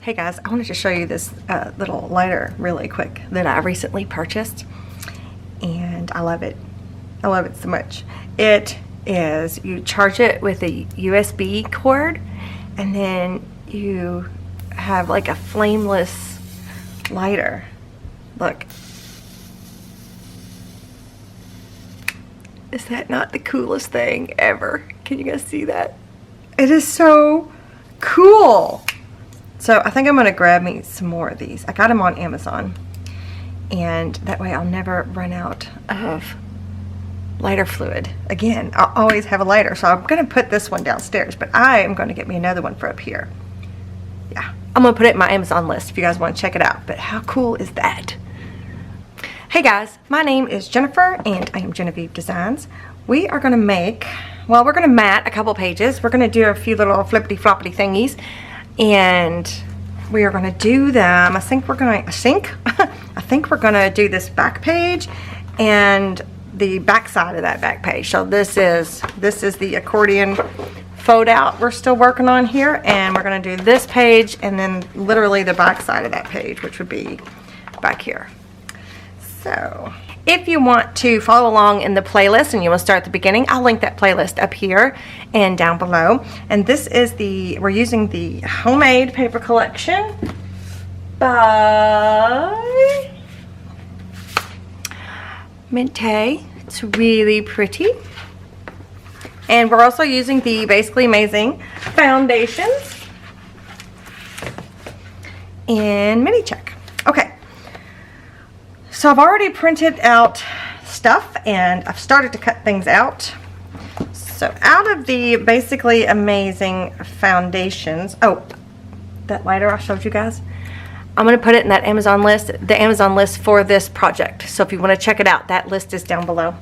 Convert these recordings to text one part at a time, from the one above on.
Hey guys, I wanted to show you this little lighter really quick that I recently purchased, and I love it. I love it so much. It is, you charge it with a USB cord, and then you have like a flameless lighter. Look. Is that not the coolest thing ever? Can you guys see that? It is so cool. So I think I'm gonna grab me some more of these. I got them on Amazon, and that way I'll never run out of lighter fluid. Again, I'll always have a lighter, so I'm gonna put this one downstairs, but I am gonna get me another one for up here. Yeah, I'm gonna put it in my Amazon list if you guys wanna check it out, but how cool is that? Hey guys, my name is Jennifer, and I am Jenofeve Designs. We are gonna make, well, we're gonna mat a couple pages. We're gonna do a few little flippity floppity thingies, and we are going to do them. I think we're going to do this back page and the back side of that back page. So this is the accordion fold out we're still working on here, and we're going to do this page and then literally the back side of that page, which would be back here. So if you want to follow along in the playlist and you want to start at the beginning, I'll link that playlist up here and down below. And this is we're using the Homemade Paper Collection by Mintay. It's really pretty. And we're also using the Basically Amazing foundations in mini check. Okay. So I've already printed out stuff, and I've started to cut things out. So out of the Basically Amazing foundations, oh, that lighter I showed you guys, I'm going to put it in that Amazon list, the Amazon list for this project. So if you want to check it out, that list is down below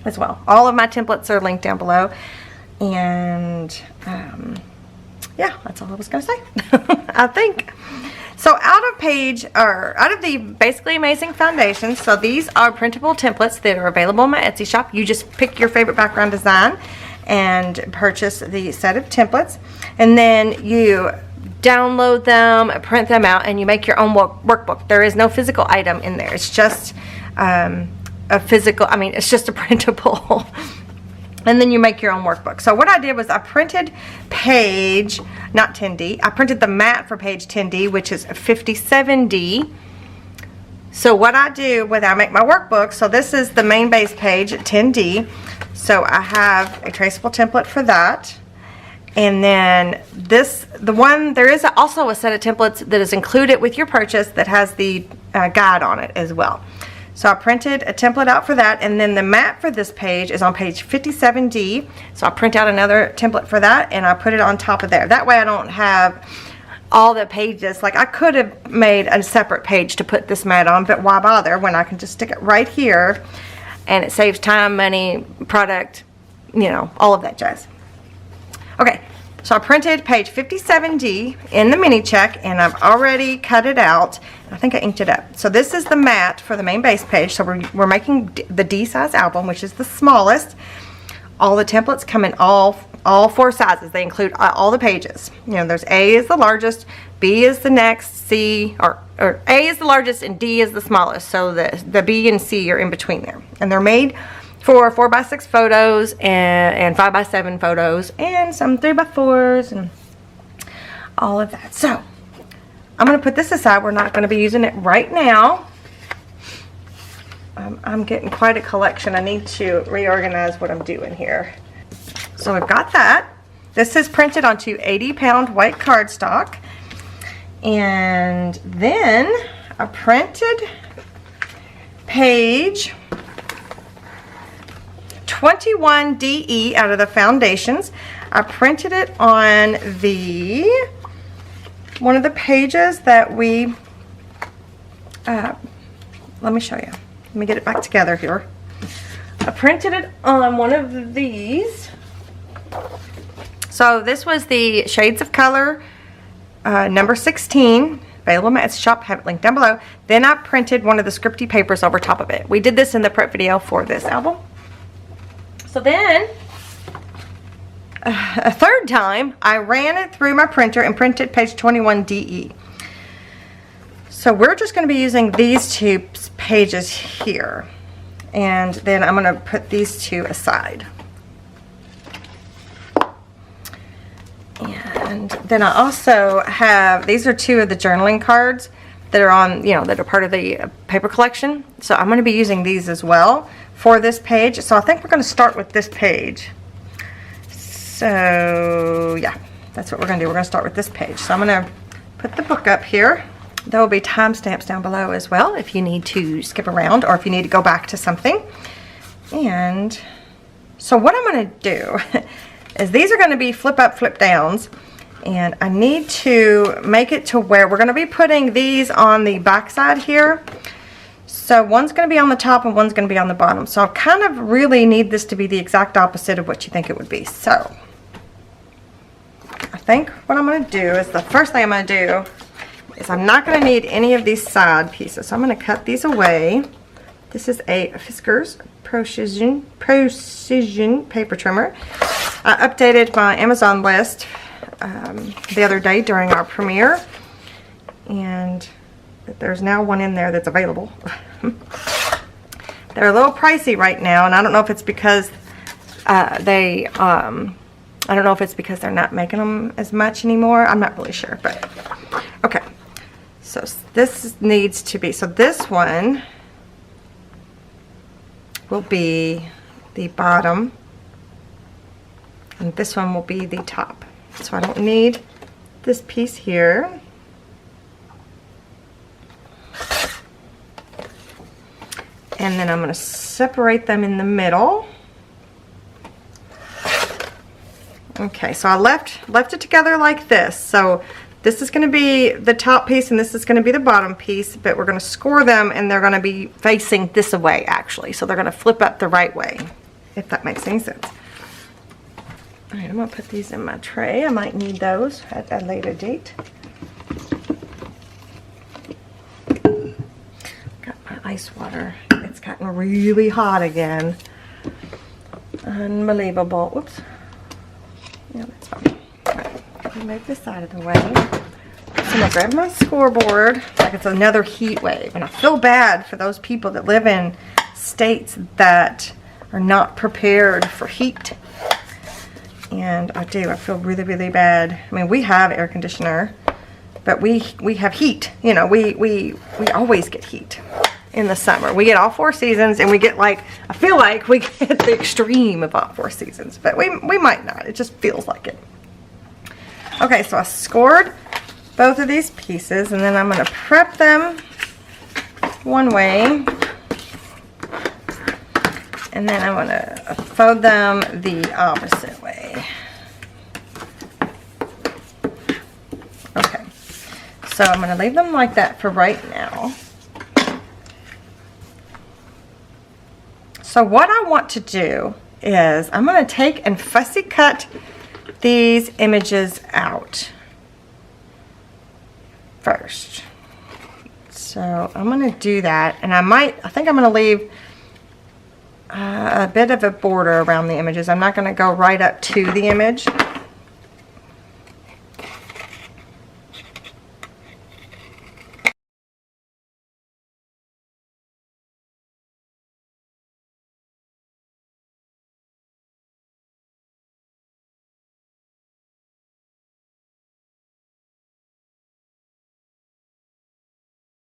as well. All of my templates are linked down below. And yeah, that's all I was going to say, I think. So out of the Basically Amazing foundations, so these are printable templates that are available in my Etsy shop. You just pick your favorite background design and purchase the set of templates, and then you download them, print them out, and you make your own workbook. There is no physical item in there. It's just it's just a printable. And then you make your own workbook. So what I did was I printed page, not 10D, I printed the mat for page 10D, which is 57D. So what I do when I make my workbook, so this is the main base page at 10D. So I have a traceable template for that. And then there is also a set of templates that is included with your purchase that has the guide on it as well. So I printed a template out for that, and then the mat for this page is on page 57D. So I print out another template for that, and I put it on top of there. That way I don't have all the pages. Like, I could have made a separate page to put this mat on, but why bother when I can just stick it right here, and it saves time, money, product, you know, all of that jazz. Okay, so I printed page 57D in the mini check, and I've already cut it out. I think I inked it up. So this is the mat for the main base page. So we're making the D size album, which is the smallest. All the templates come in all four sizes. They include all the pages. You know, there's A is the largest, B is the next, C, or A is the largest and D is the smallest. So the B and C are in between there. And they're made for 4x6 photos and 5x7 photos and some 3x4s and all of that. So I'm going to put this aside. We're not going to be using it right now. I'm getting quite a collection. I need to reorganize what I'm doing here. So I've got that. This is printed onto 80-pound white cardstock. And then I printed page 21DE out of the foundations. I printed it on one of the pages that we, let me show you. Let me get it back together here. I printed it on one of these. So this was the Shades of Color number 16. Available in my Etsy shop. Have it linked down below. Then I printed one of the scripty papers over top of it. We did this in the prep video for this album. So then a third time, I ran it through my printer and printed page 21 DE. So we're just going to be using these two pages here. And then I'm going to put these two aside. And then I also have, these are two of the journaling cards that are on, you know, that are part of the paper collection. So I'm going to be using these as well for this page. So I think we're going to start with this page. So yeah, that's what we're going to do. We're going to start with this page. So I'm going to put the book up here. There will be timestamps down below as well if you need to skip around or if you need to go back to something. And so what I'm going to do is these are going to be flip up, flip downs. And I need to make it to where we're going to be putting these on the back side here. So one's going to be on the top and one's going to be on the bottom. So I kind of really need this to be the exact opposite of what you think it would be. So I think what I'm going to do is the first thing I'm going to do is I'm not going to need any of these side pieces. So I'm going to cut these away. This is a Fiskars Precision paper trimmer. I updated my Amazon list the other day during our premiere, and there's now one in there that's available. They're a little pricey right now, and I don't know if it's because I don't know if it's because they're not making them as much anymore. I'm not really sure, but okay. So this needs to be, so this one will be the bottom, and this one will be the top. So I don't need this piece here. And then I'm going to separate them in the middle. Okay, so I left it together like this. So this is going to be the top piece and this is going to be the bottom piece, but we're going to score them and they're going to be facing this way actually. So they're going to flip up the right way, if that makes any sense. All right, I'm going to put these in my tray. I might need those at a later date. Got my ice water. It's gotten really hot again. Unbelievable. Whoops. Yeah, that's fine. All right, let me move this side of the way. So I'm going to grab my scoreboard like it's another heat wave. And I feel bad for those people that live in states that are not prepared for heat. And I feel really, really bad. I mean, we have air conditioner, but we have heat. You know, we always get heat in the summer. We get all 4 seasons, and we get like, I feel like we get the extreme of all 4 seasons, but we might not. It just feels like it. Okay, so I scored both of these pieces, and then I'm going to prep them one way. And then I'm going to fold them the opposite way. Okay, so I'm going to leave them like that for right now. So what I want to do is I'm going to take and fussy cut these images out first. So I'm going to do that, and I think I'm going to leave a bit of a border around the images. I'm not going to go right up to the image.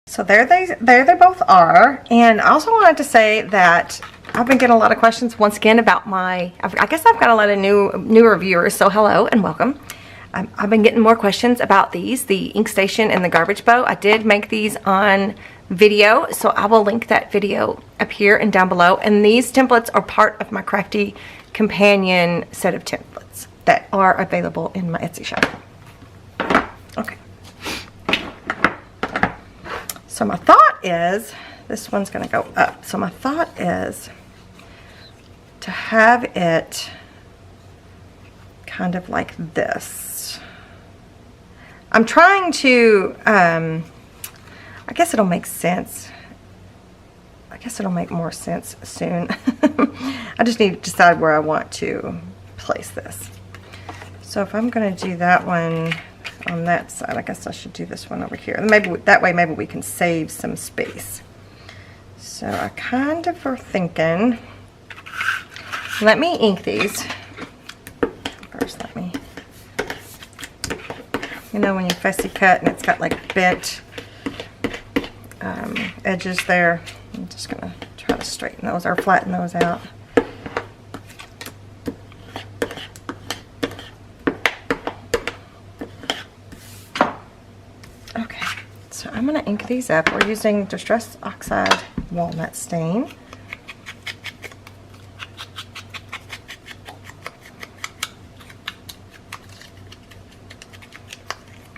So there they both are. And I also wanted to say that I've been getting a lot of questions once again about I guess I've got a lot of newer viewers, so hello and welcome. I've been getting more questions about these, the ink station and the garbage bow. I did make these on video, so I will link that video up here and down below. And these templates are part of my Crafty Companion set of templates that are available in my Etsy shop. Okay. So my thought is, this one's going to go up. So my thought is to have it kind of like this. I'm trying to, I guess it'll make sense. I guess it'll make more sense soon. I just need to decide where I want to place this. So if I'm going to do that one on that side, I guess I should do this one over here. Maybe that way, maybe we can save some space. So I kind of were thinking, let me ink these. First, let me, you know, when you fussy cut and it's got like bent edges there, I'm just going to try to straighten those or flatten those out. Okay, so I'm going to ink these up. We're using Distress Oxide Walnut Stain.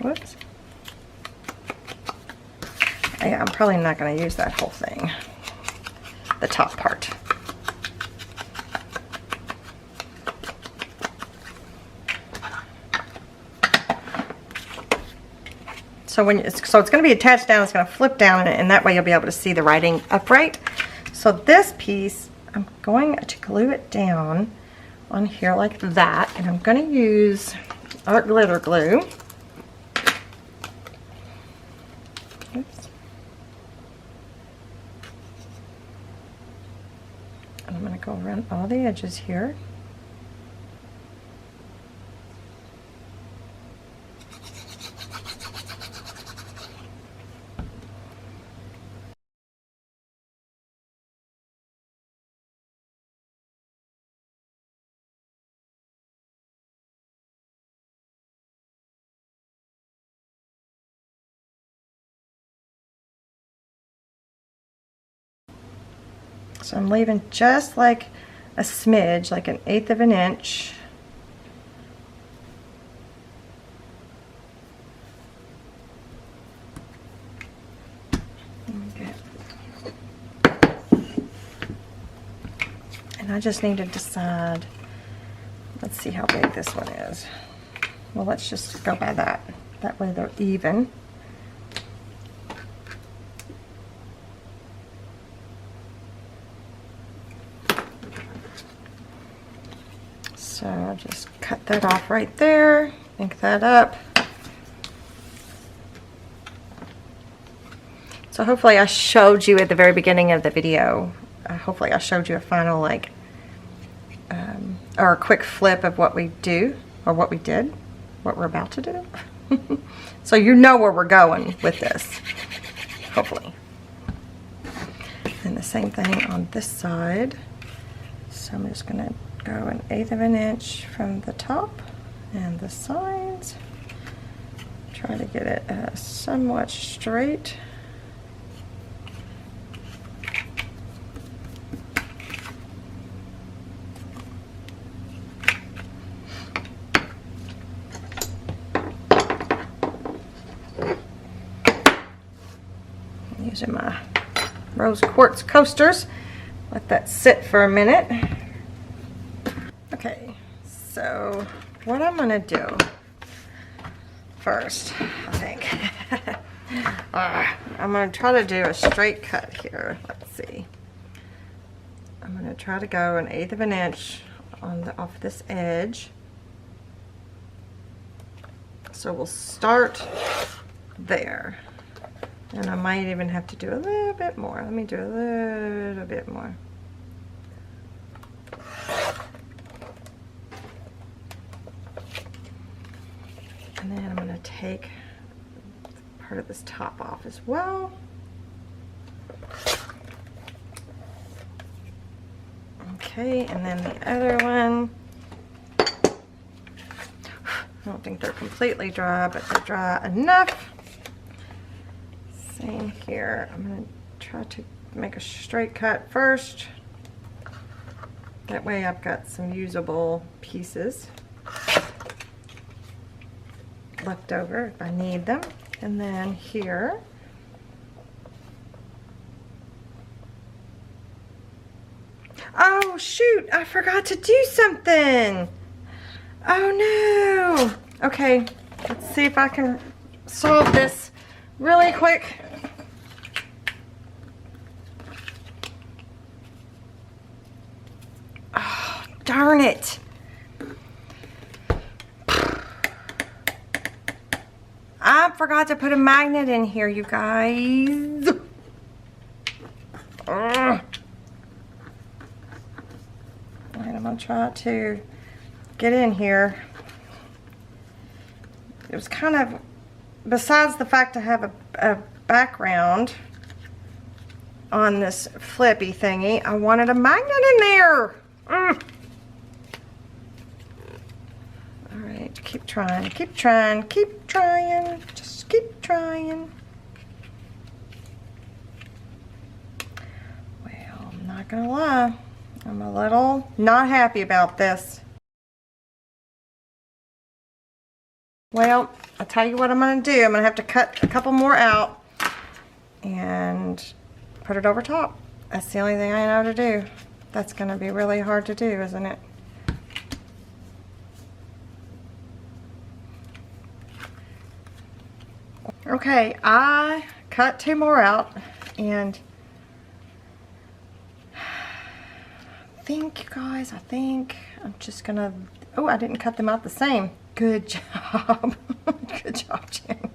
Whoops. Yeah, I'm probably not going to use that whole thing, the top part. So it's going to be attached down, it's going to flip down, and that way you'll be able to see the writing upright. So this piece, I'm going to glue it down on here like that, and I'm going to use art glitter glue. Oops. And I'm going to go around all the edges here. So I'm leaving just like a smidge, like 1/8 of an inch. Okay. And I just need to decide, let's see how big this one is. Well, let's just go by that. That way they're even. So I'll just cut that off right there, ink that up. So hopefully I showed you at the very beginning of the video, hopefully I showed you a final like, or a quick flip of what we do, or what we did, what we're about to do. So you know where we're going with this, hopefully. And the same thing on this side. So I'm just gonna go 1/8 of an inch from the top and the sides. Try to get it somewhat straight. I'm using my rose quartz coasters. Let that sit for a minute. Okay, so what I'm gonna do first, I think, I'm gonna try to do a straight cut here. Let's see. I'm gonna try to go 1/8 of an inch on the off this edge. So we'll start there, and I might even have to do a little bit more. Let me do a little bit more. And then I'm going to take part of this top off as well. Okay, and then the other one. I don't think they're completely dry, but they're dry enough. Same here. I'm going to try to make a straight cut first. That way I've got some usable pieces left over if I need them. And then here, oh shoot, I forgot to do something. Oh no. Okay, let's see if I can solve this really quick. Oh, darn it. forgot to put a magnet in here, you guys. Alright, I'm going to try to get in here. It was kind of, besides the fact I have a background on this flippy thingy, I wanted a magnet in there. Alright, keep trying, keep trying, keep trying, just keep trying. Well, I'm not gonna lie, I'm a little not happy about this. Well, I'll tell you what I'm gonna do. I'm gonna have to cut a couple more out and put it over top. That's the only thing I know to do. That's gonna be really hard to do, isn't it? Okay, I cut 2 more out, and I think, you guys, I think I'm just gonna, oh, I didn't cut them out the same. Good job. Good job, Jen.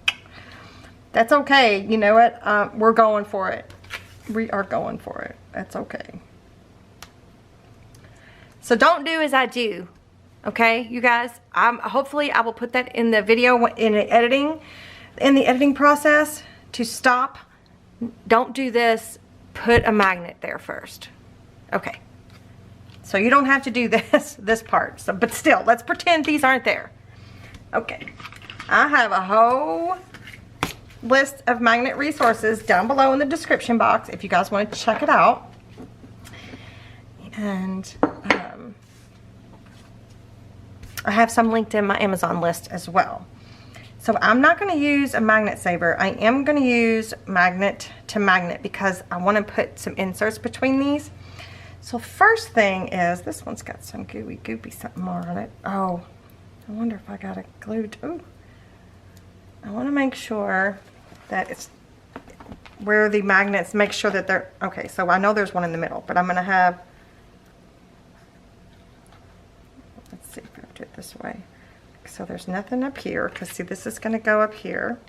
That's okay. You know what? We're going for it. We are going for it. That's okay. So don't do as I do. Okay, you guys? Hopefully I will put that in the video in the editing process to stop. Don't do this. Put a magnet there first. Okay. So you don't have to do this part. So, but still, let's pretend these aren't there. Okay, I have a whole list of magnet resources down below in the description box if you guys want to check it out. And I have some linked in my Amazon list as well. So I'm not going to use a magnet saver. I am going to use magnet to magnet because I want to put some inserts between these. So first thing is, this one's got some gooey goopy something more on it. Oh, I wonder if I got it glued. Ooh. I want to make sure that it's where the magnets, make sure that they're, okay, so I know there's one in the middle, but I'm going to have, let's see if I do it this way. So there's nothing up here, because see, this is going to go up here.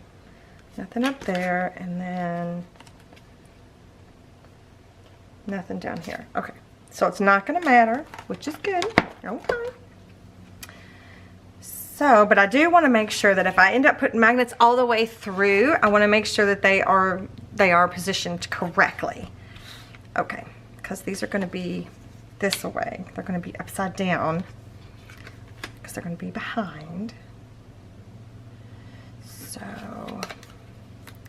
Nothing up there, and then nothing down here. Okay, so it's not going to matter, which is good. Okay. So, but I do want to make sure that if I end up putting magnets all the way through, I want to make sure that they are positioned correctly. Okay, because these are going to be this way. They're going to be upside down because they're going to be behind. So,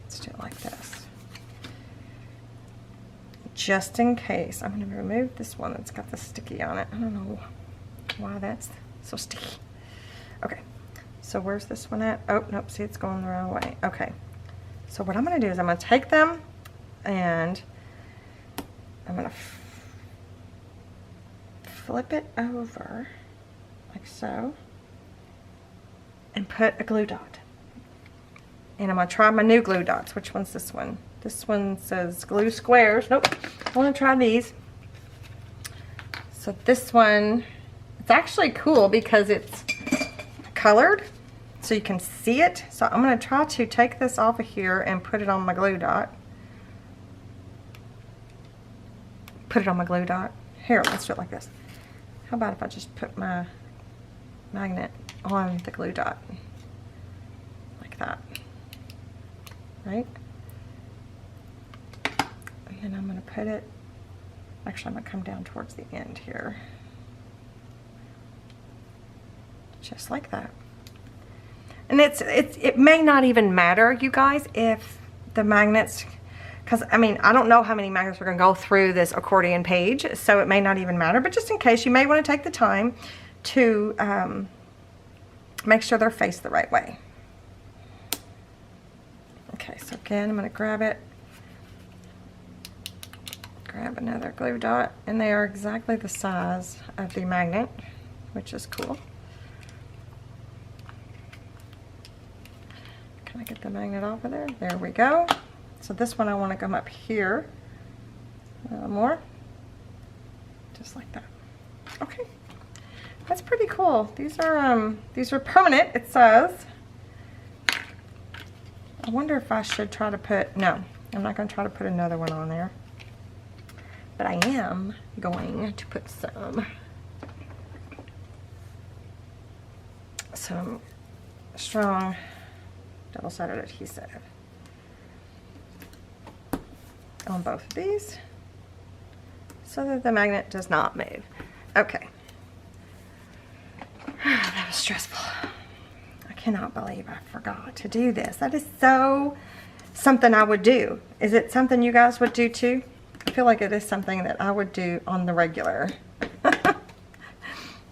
let's do it like this. Just in case, I'm going to remove this one that's got the sticky on it. I don't know why that's so sticky. Okay, so where's this one at? Oh, nope, see, it's going the wrong way. Okay, so what I'm going to do is I'm going to take them and I'm going to flip it over like so and put a glue dot. And I'm going to try my new glue dots. Which one's this one? This one says glue squares. Nope, I want to try these. So this one, it's actually cool because it's colored so you can see it. So I'm going to try to take this off of here and put it on my glue dot. Put it on my glue dot. Here, let's do it like this. How about if I just put my magnet on the glue dot like that, right? And then I'm going to put it, actually I'm going to come down towards the end here. Just like that. And it may not even matter, you guys, if the magnets, because I mean, I don't know how many magnets are going to go through this accordion page, so it may not even matter, but just in case, you may want to take the time to make sure they're faced the right way. Okay, so again, I'm going to grab it, grab another glue dot, and they are exactly the size of the magnet, which is cool. Can I get the magnet off of there? There we go. So this one I want to come up here a little more, just like that. Okay, that's pretty cool. These are permanent, it says. I wonder if I should try to put, no, I'm not going to try to put another one on there. But I am going to put some strong double-sided adhesive on both of these so that the magnet does not move. Okay. That was stressful. I cannot believe I forgot to do this. That is so something I would do. Is it something you guys would do too? I feel like it is something that I would do on the regular. All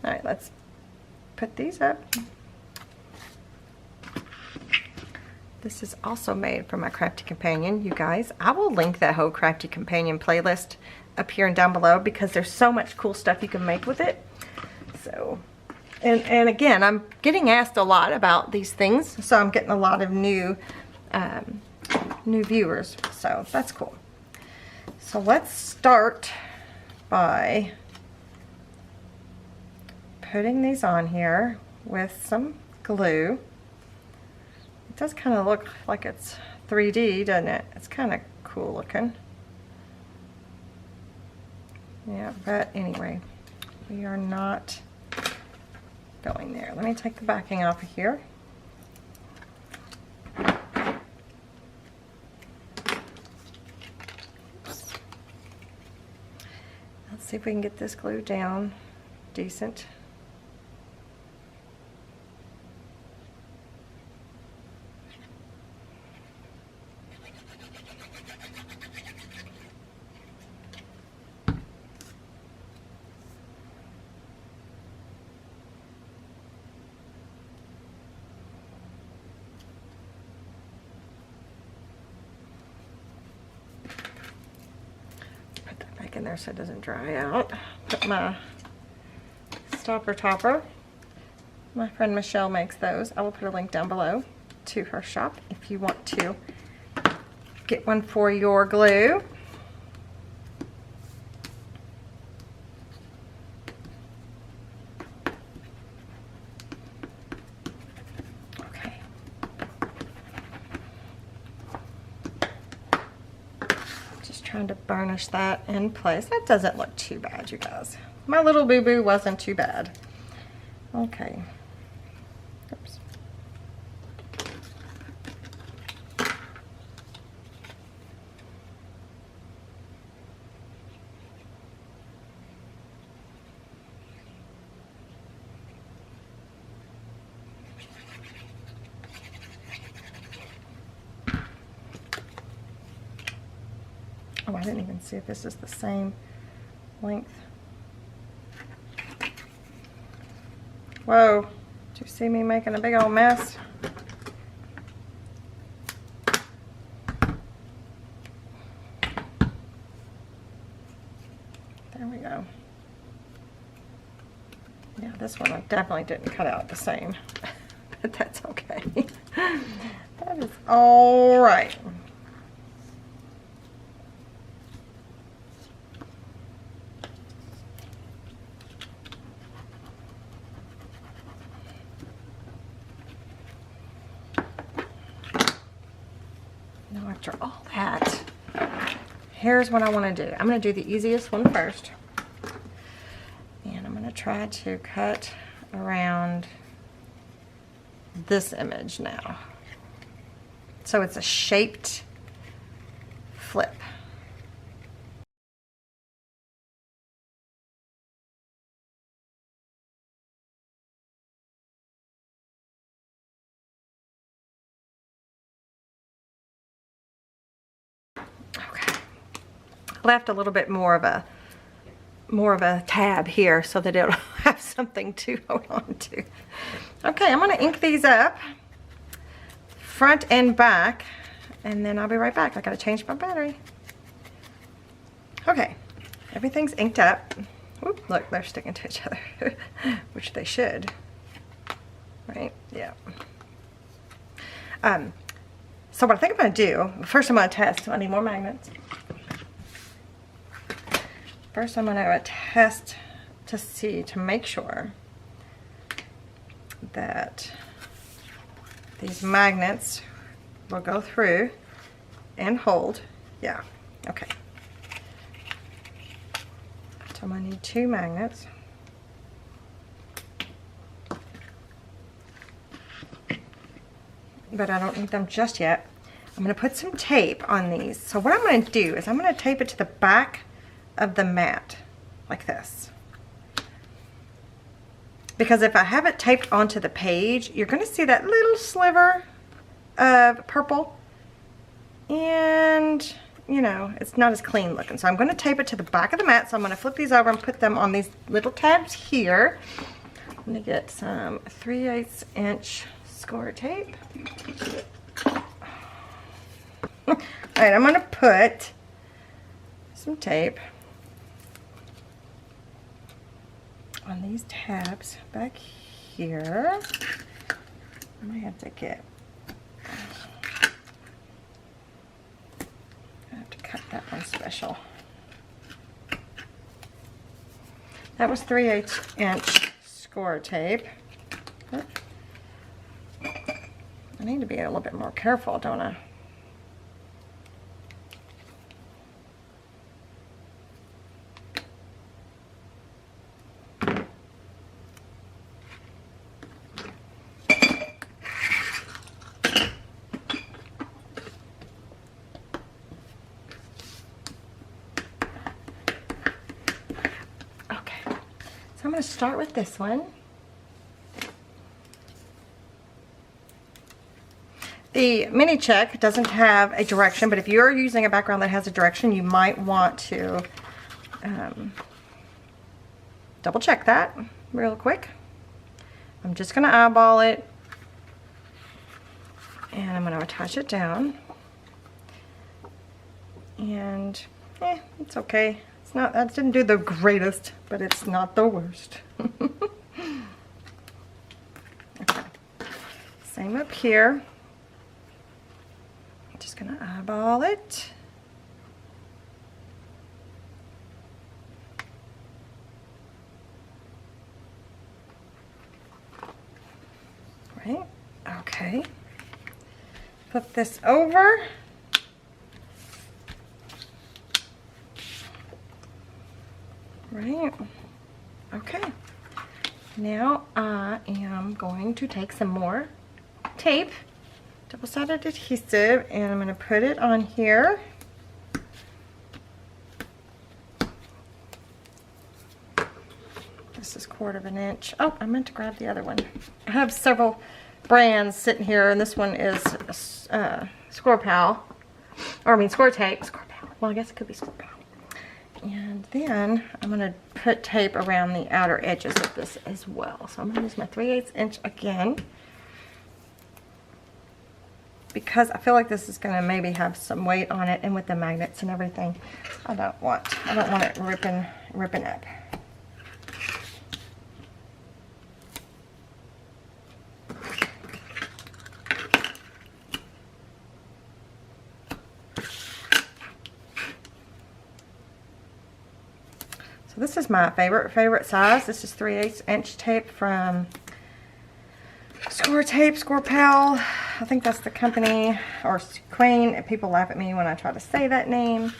right, let's put these up. This is also made from my Crafty Companion, you guys. I will link that whole Crafty Companion playlist up here and down below because there's so much cool stuff you can make with it. So, and again, I'm getting asked a lot about these things, so I'm getting a lot of new viewers, so that's cool. So let's start by putting these on here with some glue. It does kind of look like it's 3D, doesn't it? It's kind of cool looking. Yeah, but anyway, we are not going there. Let me take the backing off of here. Let's see if we can get this glued down decent. In there so it doesn't dry out. Put my stopper topper. My friend Michelle makes those. I will put a link down below to her shop if you want to get one for your glue. Trying to burnish that in place. That doesn't look too bad, you guys. My little boo-boo wasn't too bad. Okay. Oops. Oh, I didn't even see if this is the same length. Whoa, did you see me making a big old mess? There we go. Yeah, this one I definitely didn't cut out the same, but that's okay. That is all right. After all that, here's what I want to do. I'm going to do the easiest one first. And I'm going to try to cut around this image now. So it's a shaped flip. Left a little bit more of a tab here so that it'll have something to hold on to. Okay, I'm going to ink these up front and back, and then I'll be right back. I got to change my battery. Okay, everything's inked up. Oop, look, they're sticking to each other, which they should. Right? Yeah. So what I think I'm going to do, first I'm going to test. I need more magnets. First I'm going to test to make sure that these magnets will go through and hold. Yeah, okay. So I'm gonna need 2 magnets. But I don't need them just yet. I'm gonna put some tape on these. So what I'm gonna do is I'm gonna tape it to the back of the mat, like this. Because if I have it taped onto the page, you're gonna see that little sliver of purple. And, you know, it's not as clean looking. So I'm gonna tape it to the back of the mat. So I'm gonna flip these over and put them on these little tabs here. I'm gonna get some 3/8 inch score tape. Alright, I'm gonna put some tape on these tabs back here. I might have to get, I have to cut that one special. That was 3/8 inch score tape. I need to be a little bit more careful, don't I? Okay, so I'm going to start with this one. The mini check doesn't have a direction, but if you're using a background that has a direction, you might want to double check that real quick. I'm just going to eyeball it, and I'm going to attach it down. And it's okay. It's not, that didn't do the greatest, but it's not the worst. Okay. Same up here. Just gonna eyeball it. Right, okay. Flip this over. Right, okay. Now I am going to take some more tape, double-sided adhesive, and I'm going to put it on here. This is 1/4 inch. Oh, I meant to grab the other one. I have several brands sitting here, and this one is Score Pal, or I mean Score Tape. Score Pal. Well, I guess it could be Score Pal. And then I'm going to put tape around the outer edges of this as well. So I'm going to use my 3/8 inch again, because I feel like this is going to maybe have some weight on it, and with the magnets and everything, I don't want it ripping up. So this is my favorite size. This is 3/8 inch tape from Score Tape, Score Pal. I think that's the company, or Queen. People laugh at me when I try to say that name.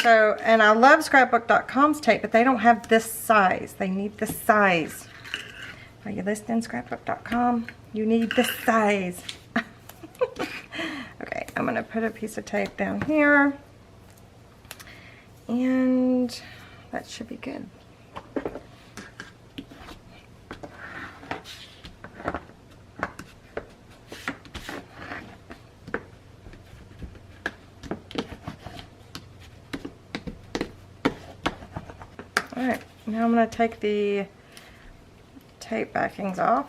So, and I love scrapbookcom's tape, but they don't have this size. They need this size. Are you listening, scrapbook.com? You need this size. Okay, I'm going to put a piece of tape down here, and that should be good. Alright, now I'm going to take the tape backings off.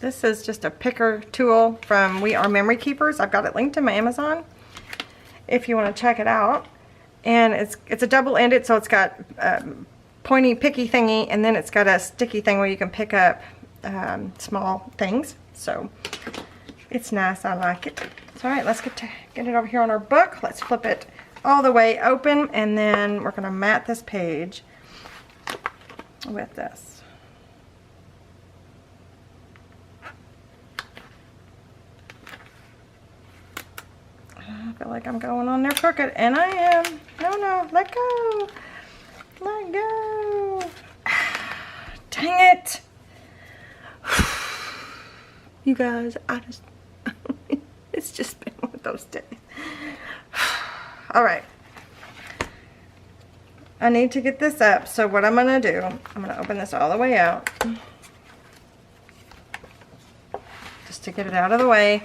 This is just a picker tool from We Are Memory Keepers. I've got it linked to my Amazon if you want to check it out. And it's a double-ended, so it's got pointy, picky thingy, and then it's got a sticky thing where you can pick up small things. So it's nice. I like it. So all right, let's get it over here on our book. Let's flip it all the way open, and then we're gonna mat this page with this. I feel like I'm going on there crooked, and I am. No, let go. Let go. Dang it. You guys, it's just been one of those days. All right. I need to get this up, so what I'm gonna do, I'm gonna open this all the way out. Just to get it out of the way.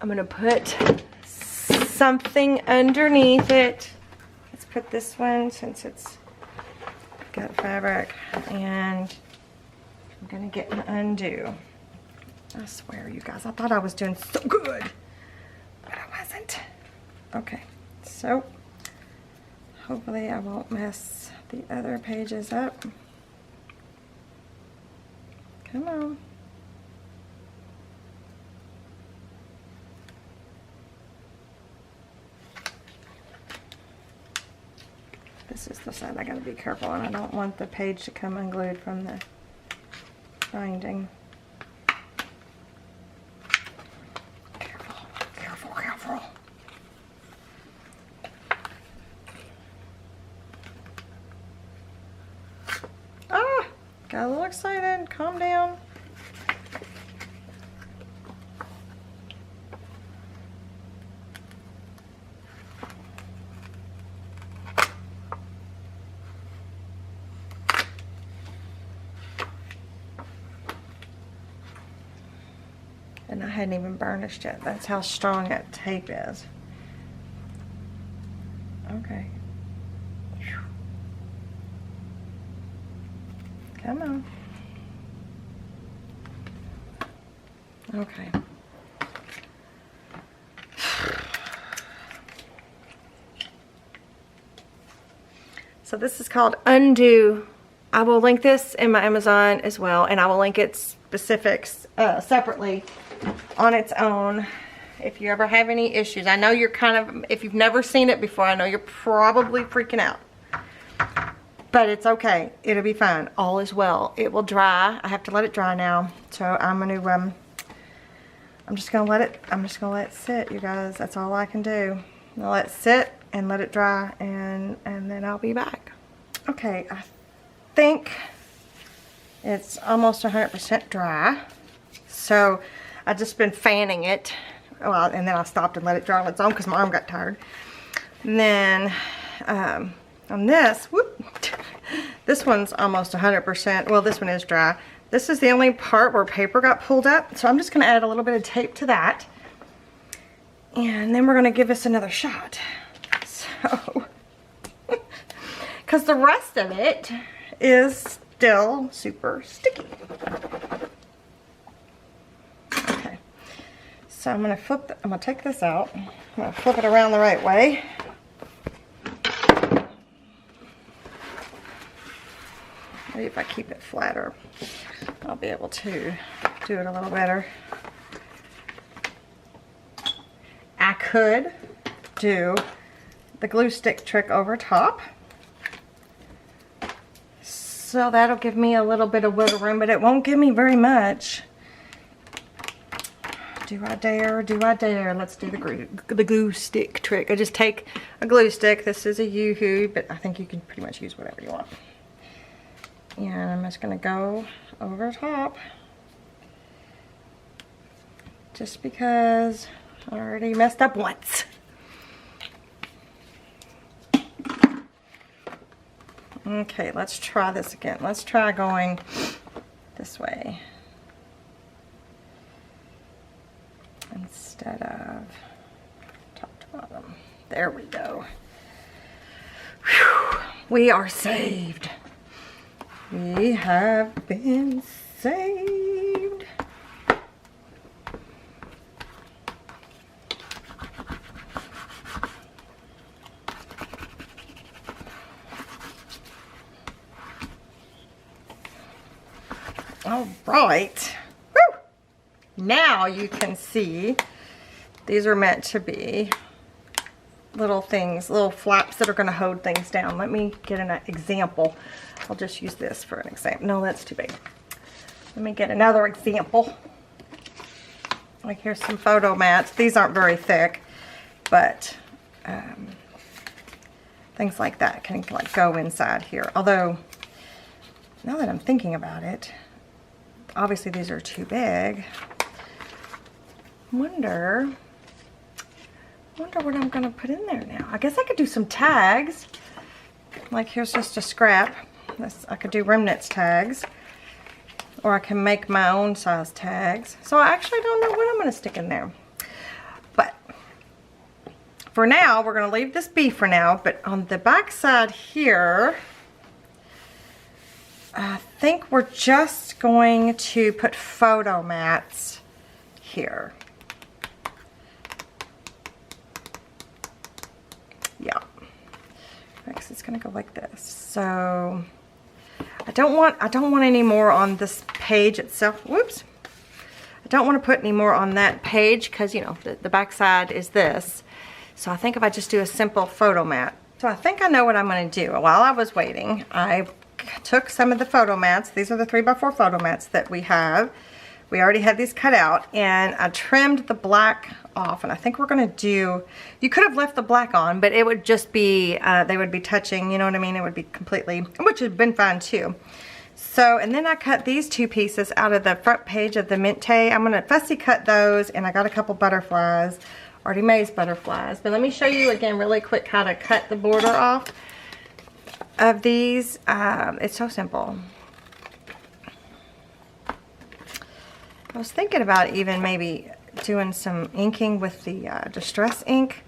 I'm gonna put something underneath it. Let's put this one since it's got fabric, and I'm gonna get an undo. I swear, you guys, I thought I was doing so good, but I wasn't. Okay, so hopefully I won't mess the other pages up. Come on. This is the side I gotta be careful on. I don't want the page to come unglued from the binding. Careful, careful, careful. Ah, got a little excited. Calm down. And I hadn't even burnished yet. That's how strong that tape is. Okay. Whew. Come on. Okay. So this is called Undo. I will link this in my Amazon as well, and I will link its specifics separately on its own if you ever have any issues. I know you're kind of, if you've never seen it before, I know you're probably freaking out, but it's okay. It'll be fine. All is well. It will dry. I have to let it dry now, so I'm just gonna let it sit, you guys. That's all I can do. I'll let it sit and let it dry, and then I'll be back. Okay, I think it's almost 100% dry, so I've just been fanning it, well, and then I stopped and let it dry on its own because my arm got tired. And then on this, whoop, this one's almost 100%. Well, this one is dry. This is the only part where paper got pulled up, so I'm just going to add a little bit of tape to that, and then we're going to give this another shot. So, because the rest of it is still super sticky. Okay, so I'm gonna take this out. I'm gonna flip it around the right way. Maybe if I keep it flatter, I'll be able to do it a little better. I could do the glue stick trick over top. So that'll give me a little bit of wiggle room, but it won't give me very much. Do I dare? Do I dare? Let's do the glue stick trick. I just take a glue stick. This is a Yoo-hoo, but I think you can pretty much use whatever you want. And I'm just going to go over top. Just because I already messed up once. Okay, let's try this again. Let's try going this way instead of top to bottom. There we go. Whew. We are saved. We have been saved. All right. Woo! Now you can see These are meant to be little things, little flaps that are going to hold things down. Let me get an example. I'll just use this for an example. No, that's too big. Let me get another example. Like here's some photo mats. These aren't very thick, but things like that can like go inside here. Although, now that I'm thinking about it, obviously these are too big. Wonder what I'm gonna put in there now. I guess I could do some tags. Like here's just a scrap. I could do remnants tags. Or I can make my own size tags. So I actually don't know what I'm gonna stick in there. But for now, we're gonna leave this be for now. But on the back side here, I think we're just going to put photo mats here. Yeah. Next, it's gonna go like this. So I don't want any more on this page itself. Whoops. I don't want to put any more on that page because, you know, the back side is this. So I think if I just do a simple photo mat. So I think I know what I'm going to do. While I was waiting, I took some of the photo mats. These are the 3x4 photo mats that we have. We already had these cut out, and I trimmed the black off, and I think we're gonna do, you could have left the black on, but it would just be, they would be touching, you know what I mean? It would be completely, which has been fine too. So, and then I cut these two pieces out of the front page of the Mintay. I'm gonna fussy cut those, and I got a couple butterflies, already made butterflies. But let me show you again really quick how to cut the border off of these. It's so simple. I was thinking about even maybe doing some inking with the distress ink.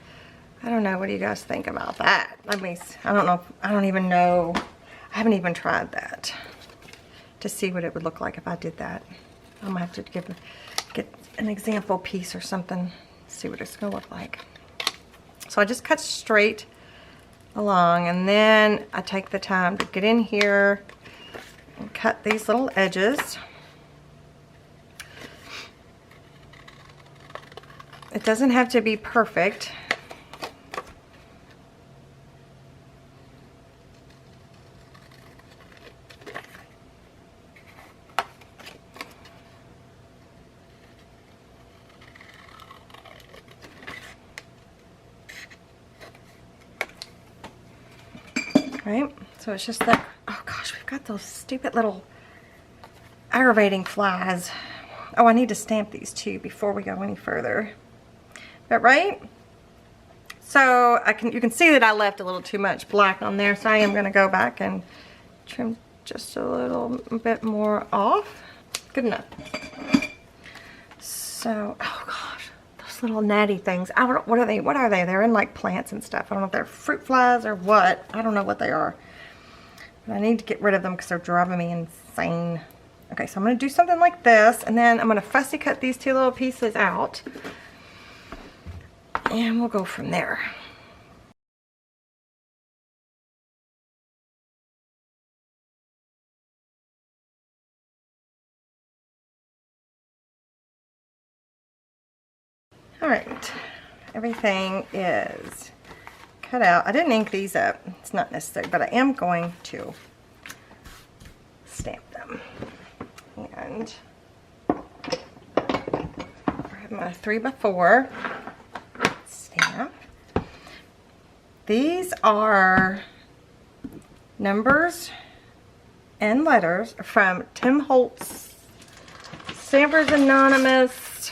I don't know. What do you guys think about that? I don't know. I don't even know. I haven't even tried that to see what it would look like if I did that. I'm gonna have to get an example piece or something, see what it's gonna look like. So I just cut straight along, and then I take the time to get in here and cut these little edges. It doesn't have to be perfect. Right? So it's just that, oh gosh, we've got those stupid little aggravating flies. Oh, I need to stamp these too before we go any further. But right, so you can see that I left a little too much black on there, so I am going to go back and trim just a little bit more off. Good enough. So, oh gosh, those little natty things. What are they? What are they? They're in like plants and stuff. I don't know if they're fruit flies or what. I don't know what they are. But I need to get rid of them because they're driving me insane. Okay, so I'm going to do something like this, and then I'm going to fussy cut these two little pieces out. And we'll go from there. All right, everything is cut out. I didn't ink these up. It's not necessary, but I am going to stamp them. And I have my 3x4 stamp. These are numbers and letters from Tim Holtz Stampers Anonymous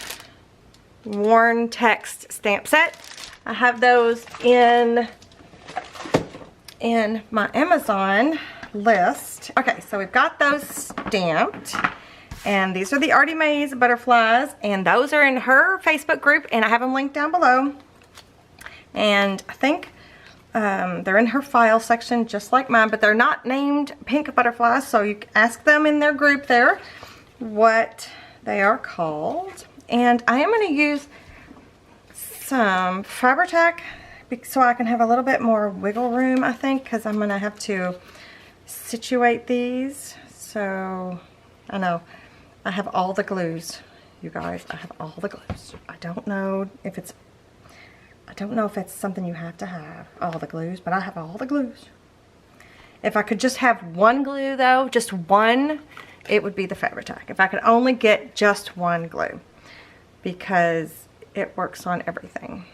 Worn Text stamp set. I have those in my Amazon list. Okay, so we've got those stamped, and these are the Artie Mae's butterflies, and those are in her Facebook group, and I have them linked down below. And I think they're in her file section just like mine, but they're not named pink butterflies, so you can ask them in their group there what they are called. And I am going to use some Fabri-Tac so I can have a little bit more wiggle room, I think, because I'm going to have to situate these. So I know I have all the glues you guys. I have all the glues. I don't know if it's something you have to have, all the glues, but I have all the glues. If I could just have one glue though, just one, it would be the Fabri-Tac. If I could only get just one glue, because it works on everything.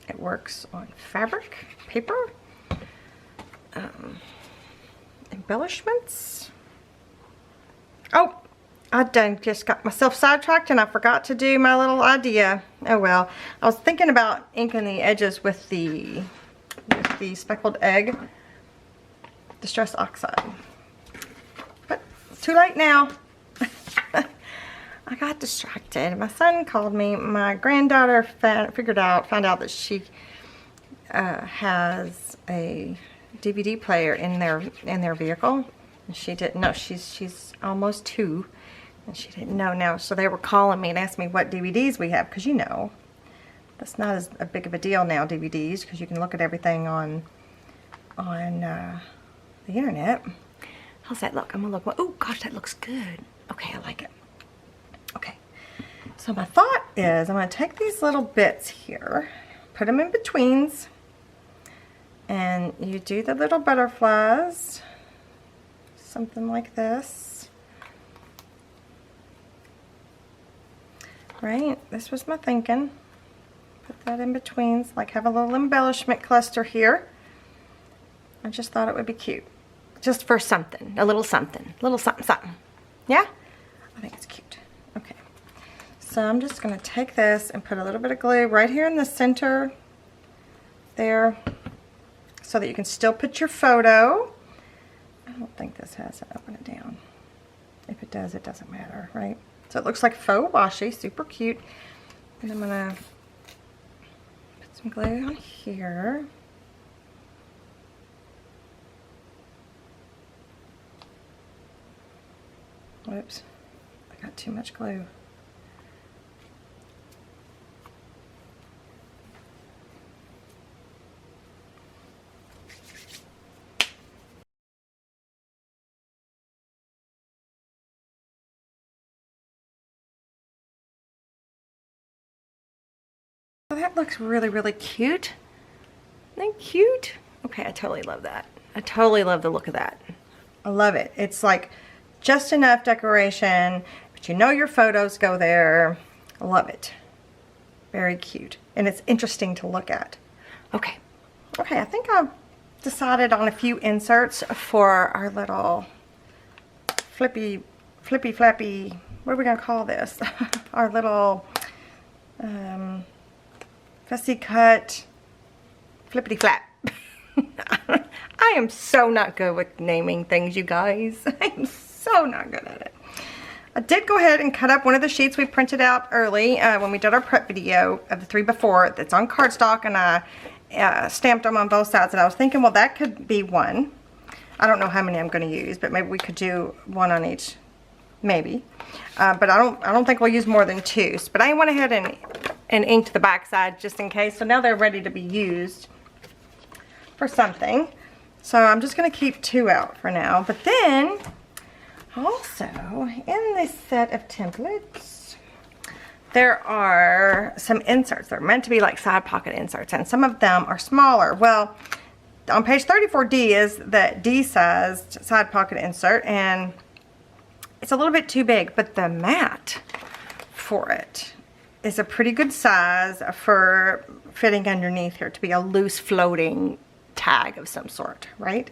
It works on fabric, paper, embellishments. Oh, just got myself sidetracked and I forgot to do my little idea. Oh well. I was thinking about inking the edges with the speckled egg Distress Oxide. But it's too late now. I got distracted. My son called me. My granddaughter found out that she has a DVD player in their vehicle. And she didn't know. She's almost 2. And she didn't know now, so they were calling me and asking me what DVDs we have, because you know, that's not as big of a deal now, DVDs, because you can look at everything on the internet. How's that look? I'm gonna look. Oh gosh, that looks good. Okay, I like it. Okay, so my thought is I'm gonna take these little bits here, put them in betweens, and you do the little butterflies, something like this. Right, this was my thinking. Put that in betweens, like have a little embellishment cluster here. I just thought it would be cute. Just for something, a little something, something. Yeah? I think it's cute. Okay. So I'm just gonna take this and put a little bit of glue right here in the center there, so that you can still put your photo. I don't think this has it up and down. If it does, it doesn't matter, right? So it looks like faux washi, super cute. And I'm gonna put some glue on here. Whoops, I got too much glue. Oh, that looks really, really cute. Isn't that cute? Okay, I totally love that. I totally love the look of that. I love it. It's like just enough decoration, but you know your photos go there. I love it. Very cute. And it's interesting to look at. Okay. Okay, I think I've decided on a few inserts for our little flippy flappy, what are we gonna call this? Our little Fussy Cut Flippity Flap. I am so not good with naming things, you guys. I am so not good at it. I did go ahead and cut up one of the sheets we printed out early when we did our prep video of the 3 before. That's on cardstock, and I stamped them on both sides. And I was thinking, well, that could be one. I don't know how many I'm going to use, but maybe we could do one on each. Maybe. But I don't think we'll use more than 2. But I went ahead and inked the back side just in case. So now they're ready to be used for something. So I'm just going to keep 2 out for now. But then, also, in this set of templates, there are some inserts. They're meant to be like side pocket inserts, and some of them are smaller. Well, on page 34D is the D-sized side pocket insert, and it's a little bit too big, but the mat for it is a pretty good size for fitting underneath here to be a loose floating tag of some sort, right?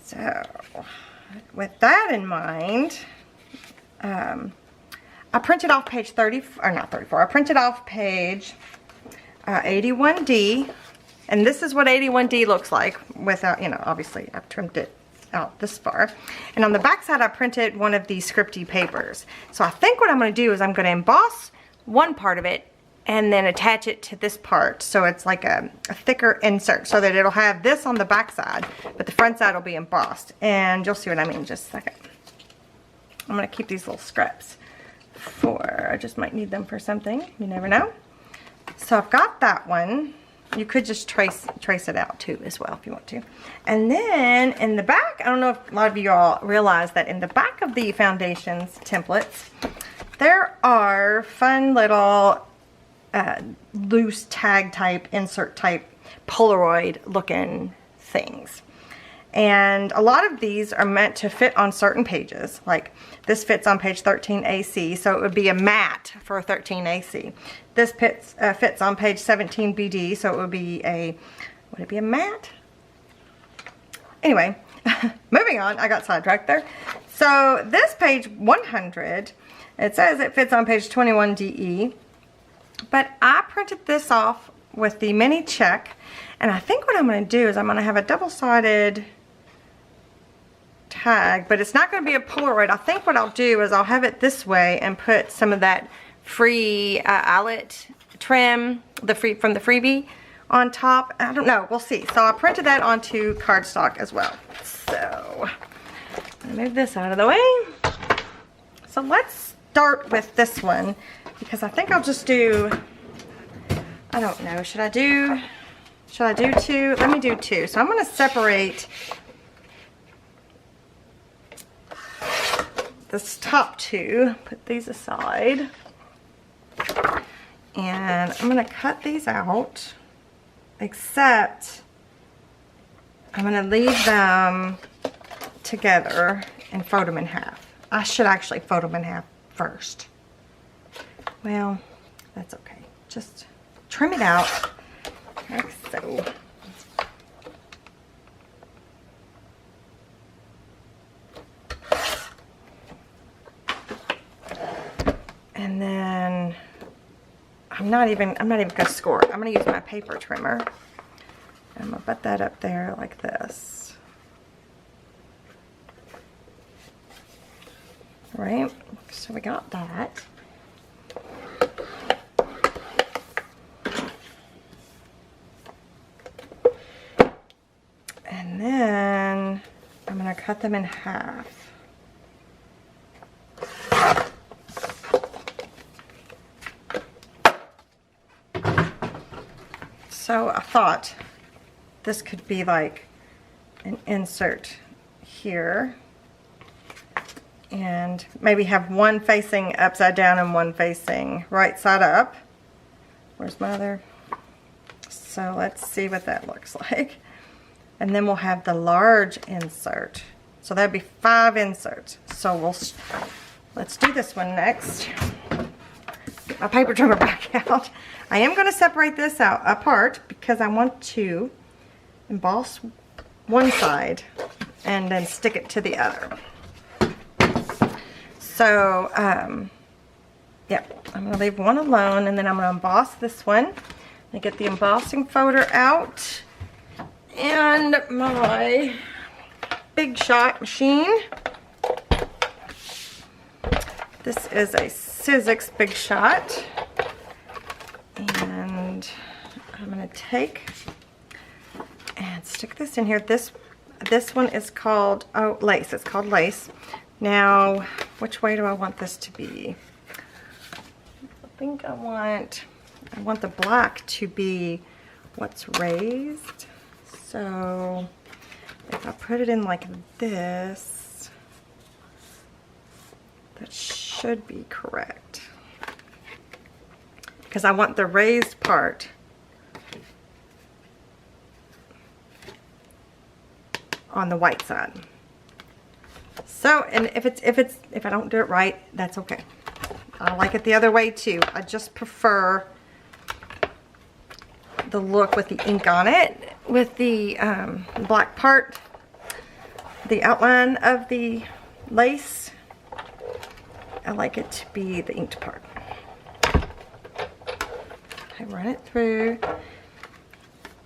So with that in mind, I printed off page 30, or not 34, I printed off page 81D, and this is what 81D looks like without, you know, obviously I've trimmed it out this far. And on the back side I printed one of these scripty papers. So I think what I'm going to do is I'm going to emboss one part of it and then attach it to this part, so it's like a thicker insert, so that it'll have this on the back side, but the front side will be embossed. And you'll see what I mean in just a second. I'm going to keep these little scraps for, I just might need them for something, you never know. So I've got that one You could just trace it out too as well if you want to. And then in the back, I don't know if a lot of you all realize that in the back of the foundations templates, there are fun little loose tag type, insert type, Polaroid looking things. And a lot of these are meant to fit on certain pages. Like this fits on page 13 AC, so it would be a mat for 13 AC. This fits on page 17 BD, so it would be a, would it be a mat? Anyway, moving on, I got sidetracked there. So this page 100, it says it fits on page 21 DE, but I printed this off with the mini check, and I think what I'm going to do is I'm going to have a double-sided tag, but it's not going to be a Polaroid. I think what I'll do is I'll have it this way and put some of that free eyelet trim, from the freebie on top. I don't know, we'll see. So I printed that onto cardstock as well. So I'm gonna move this out of the way. So let's start with this one, because I think I'll just do, I don't know, should I do two? Let me do two. So I'm gonna separate this top two, put these aside, and I'm going to cut these out, except I'm going to leave them together and fold them in half. I should actually fold them in half first. Well, that's okay. Just trim it out like so. And then I'm not even gonna score it. I'm gonna use my paper trimmer. I'm gonna put that up there like this. Right? So we got that. And then I'm gonna cut them in half. So I thought this could be like an insert here, and maybe have one facing upside down and one facing right side up. Where's my other? So let's see what that looks like. And then we'll have the large insert. So that'd be 5 inserts. So let's do this one next. Get my paper trimmer back out. I am going to separate this out apart because I want to emboss one side and then stick it to the other. So, yeah, I'm going to leave one alone, and then I'm going to emboss this one. I get the embossing folder out and my Big Shot machine. This is a Sizzix Big Shot, and I'm going to take and stick this in here. This one is called, oh, lace. It's called lace. Now, which way do I want this to be? I think I want the black to be what's raised. So if I put it in like this, that should be correct. Because I want the raised part on the white side. So, and if I don't do it right, that's okay. I like it the other way too. I just prefer the look with the ink on it, with the black part, the outline of the lace. I like it to be the inked part. I run it through,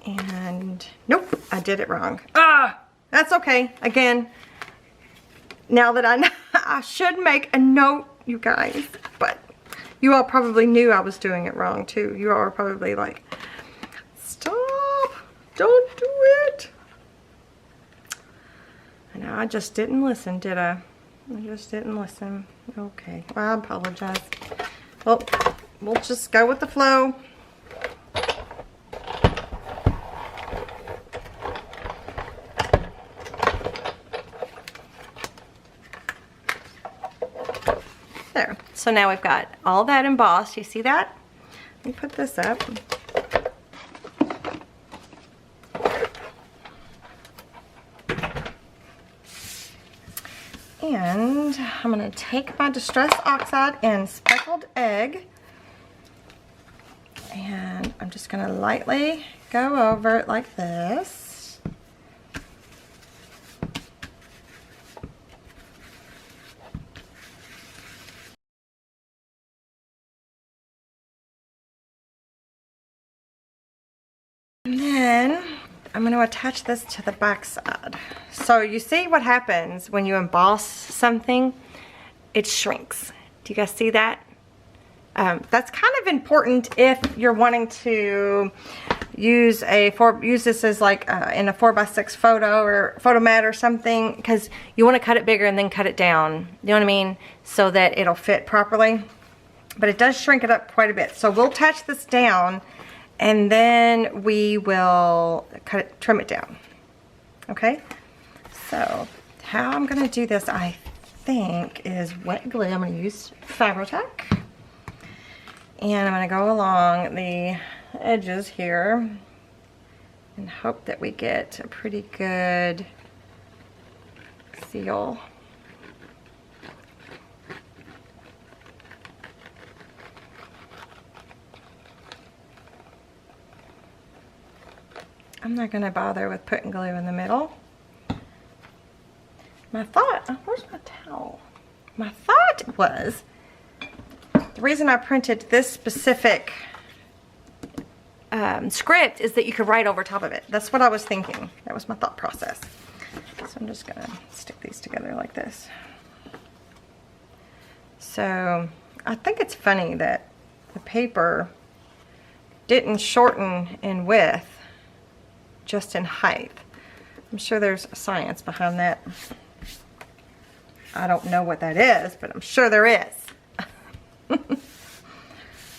and nope, I did it wrong. Ah, that's okay. Again, now that I know, I should make a note, you guys, but you all probably knew I was doing it wrong too. You all are probably like, stop, don't do it. And I just didn't listen, did I? I just didn't listen. Okay, well, I apologize. Well, we'll just go with the flow. So now we've got all that embossed. You see that? Let me put this up. And I'm going to take my Distress Oxide and Speckled Egg, and I'm just going to lightly go over it like this. And then I'm going to attach this to the back side. So you see what happens when you emboss something? It shrinks. Do you guys see that? That's kind of important if you're wanting to use this as like in a 4x6 photo or photo mat or something, because you want to cut it bigger and then cut it down. You know what I mean? So that it'll fit properly. But it does shrink it up quite a bit. So we'll attach this down, and then we will trim it down. Okay? So how I'm going to do this, I think, is wet glue. I'm going to use Fabri-Tac. And I'm going to go along the edges here and hope that we get a pretty good seal. I'm not going to bother with putting glue in the middle. My thought, oh, where's my towel? My thought was, the reason I printed this specific script is that you could write over top of it. That's what I was thinking. That was my thought process. So I'm just going to stick these together like this. So I think it's funny that the paper didn't shorten in width, just in height. I'm sure there's science behind that. I don't know what that is, but I'm sure there is.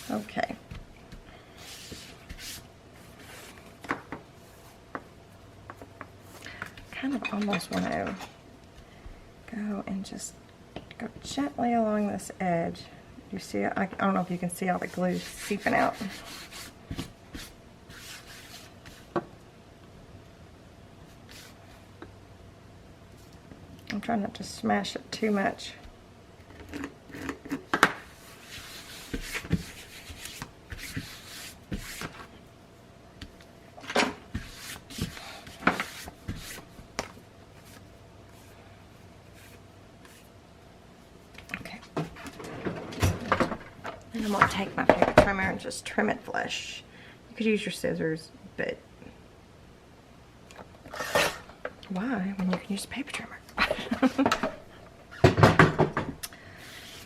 Okay. Kind of almost want to go and just go gently along this edge. You see, I don't know if you can see all the glue seeping out. I'm trying not to smash it too much. And I'm going to take my paper trimmer and just trim it flush. You could use your scissors, but why when you can use a paper trimmer?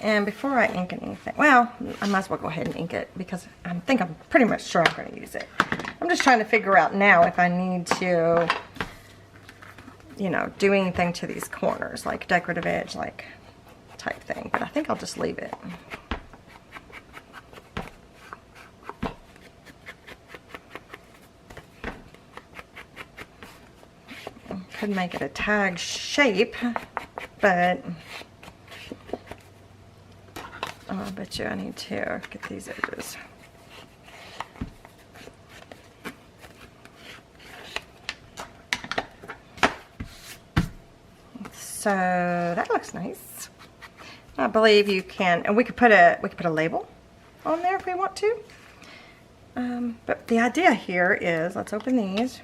And before I ink anything, well, I might as well go ahead and ink it because I'm pretty much sure I'm going to use it. I'm just trying to figure out now if I need to, you know, do anything to these corners, like decorative edge, like type thing. But I think I'll just leave it. Could make it a tag shape, but oh, I bet you I need to get these edges. So that looks nice. I believe you can, and we could put a label on there if we want to. But the idea here is, let's open these.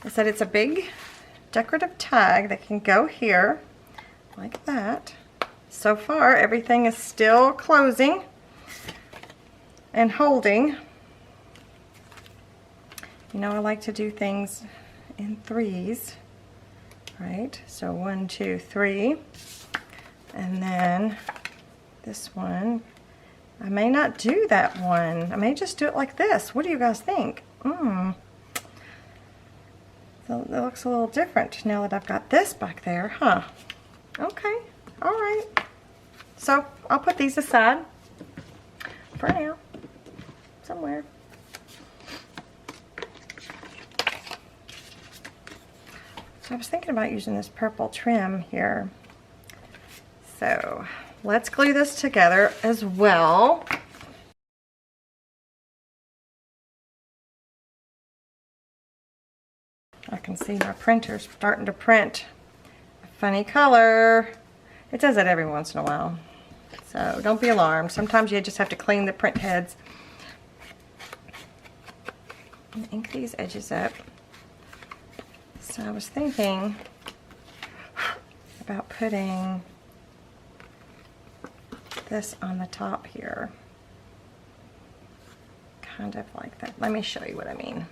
I said it's a big decorative tag that can go here like that. So far everything is still closing and holding. You know, I like to do things in threes, right? So 1, 2, 3, and then this one. I may not do that one. I may just do it like this. What do you guys think? So it looks a little different now that I've got this back there, huh? Okay, all right. So I'll put these aside for now, somewhere. So I was thinking about using this purple trim here. So let's glue this together as well. I can see my printer's starting to print a funny color. It does that every once in a while. So don't be alarmed. Sometimes you just have to clean the print heads. And ink these edges up. So I was thinking about putting this on the top here. Kind of like that. Let me show you what I mean.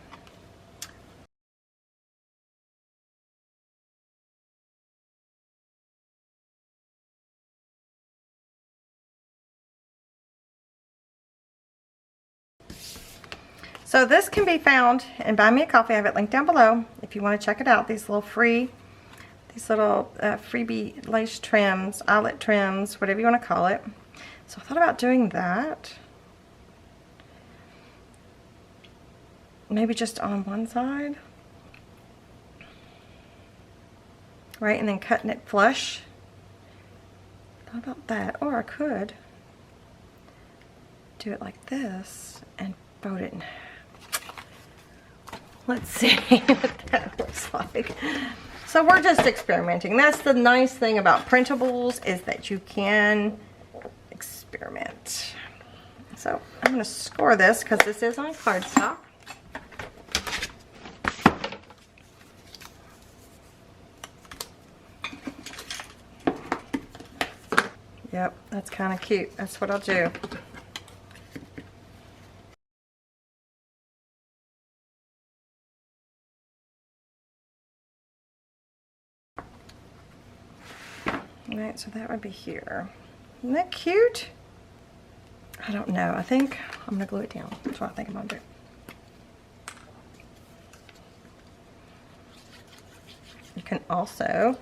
So this can be found in Buy Me a Coffee. I have it linked down below if you want to check it out. These little freebie lace trims, eyelet trims, whatever you want to call it. So I thought about doing that. Maybe just on one side. Right, and then cutting it flush. Thought about that. Or I could do it like this and fold it in. Let's see what that looks like. So we're just experimenting. That's the nice thing about printables, is that you can experiment. So I'm going to score this because this is on cardstock. Yep, that's kind of cute. That's what I'll do. Alright, so that would be here. Isn't that cute? I don't know. I think I'm going to glue it down. That's what I think I'm going to do. You can also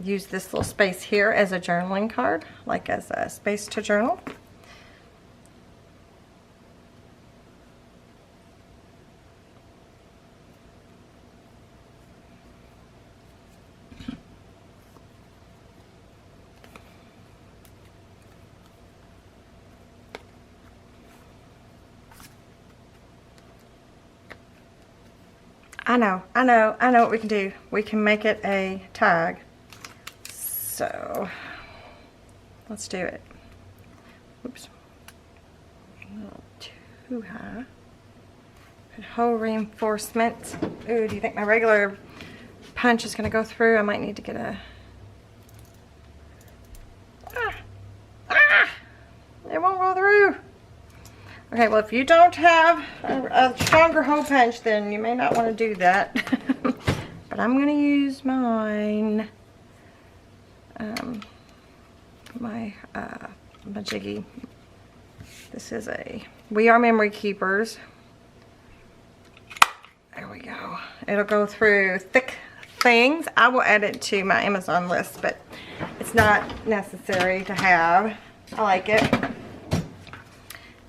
use this little space here as a journaling card, like as a space to journal. I know what we can do. We can make it a tag. So let's do it. Oops. A little too high. Put hole reinforcement. Ooh, do you think my regular punch is going to go through? I might need to get a... It won't go through. Okay, well, if you don't have a stronger hole punch, then you may not want to do that. But I'm going to use mine. My jiggy. This is a We Are Memory Keepers. There we go. It'll go through thick things. I will add it to my Amazon list, but it's not necessary to have. I like it.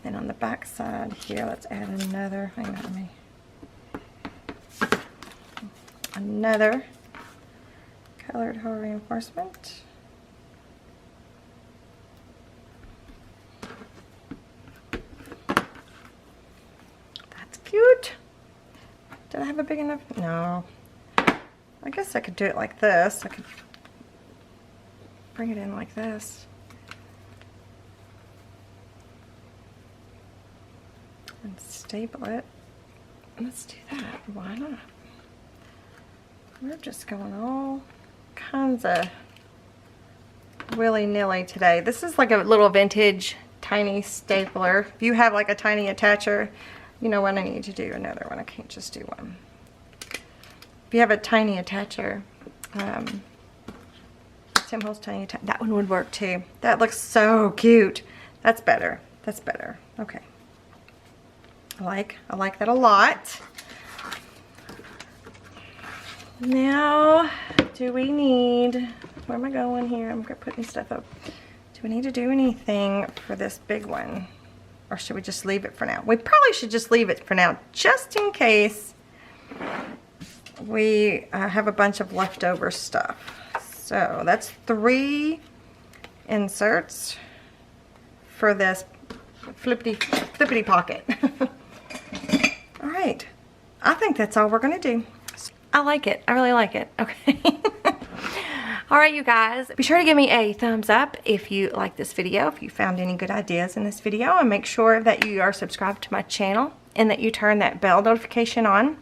Then on the back side here, let's add another, hang on me, another colored hole reinforcement. That's cute. Did I have a big enough? No. I guess I could do it like this. I could bring it in like this. And staple it. Let's do that. Why not? We're just going all kinds of willy-nilly today. This is like a little vintage tiny stapler. If you have like a tiny attacher, you know what I need to do. Another one. I can't just do one. If you have a tiny attacher, Tim Holtz tiny attacher, that one would work too. That looks so cute. That's better. That's better. Okay. I like that a lot. Now, do we need, where am I going here? I'm putting stuff up. Do we need to do anything for this big one? Or should we just leave it for now? We probably should just leave it for now, just in case we have a bunch of leftover stuff. So that's 3 inserts for this flippity pocket. All right, I think that's all we're gonna do. I like it, I really like it, okay. All right, you guys, be sure to give me a thumbs up if you like this video, if you found any good ideas in this video, and make sure that you are subscribed to my channel and that you turn that bell notification on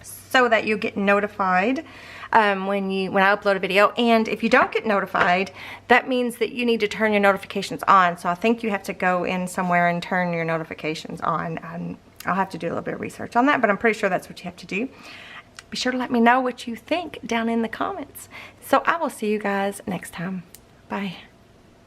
so that you get notified when I upload a video. And if you don't get notified, that means that you need to turn your notifications on. So I think you have to go in somewhere and turn your notifications on. I'll have to do a little bit of research on that, but I'm pretty sure that's what you have to do. Be sure to let me know what you think down in the comments. So I will see you guys next time. Bye.